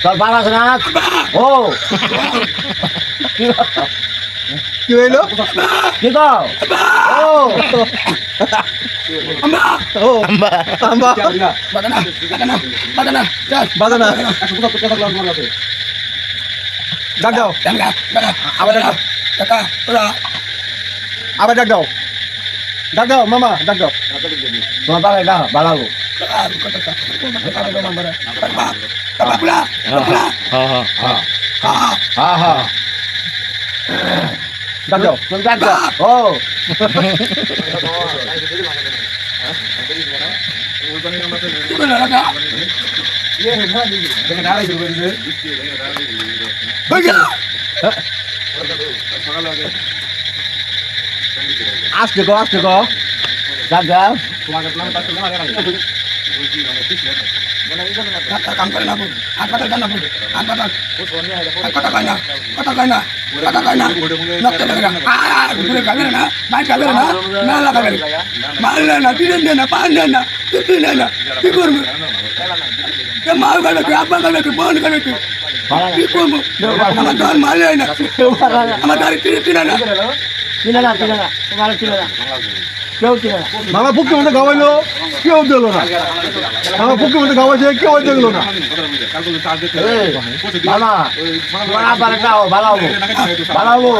তোর বাবা আছে না ও কি হইলো কি কও ও ও আম্বা বাজানা ডাক দাও আবার ডাক দাও আবার ডাক দাও মামা ডাক দাও তোমার বাবা এটা বালাবো হ্যাঁ হ্যাঁ ডাক দাও তুমি ডাক দাও ও আসতে গো ডাক দাও কাম করে না হাত পাতা জানা কথা কয় না নকতে লাগে না ঘুরে খাবে না ভাই খাবে না না লাগাবে মারলে না তিন দেয় না পাঁচ দেয় না তিন দেয় না কি করবো মা খাবে কি আব্বা খাবে কি বোন খাবে কি কি করবো আমার দল মারলে না আমার গাড়ি কিনে না তোমার চিনে না কেউ চিনে না মামা পুকুর মধ্যে গাওয়াইলো কেউ দিল না মামা পুকুর মধ্যে গাওয়াইছে কেউ দেখলো না মামা তোমার আবার একটা বালাবো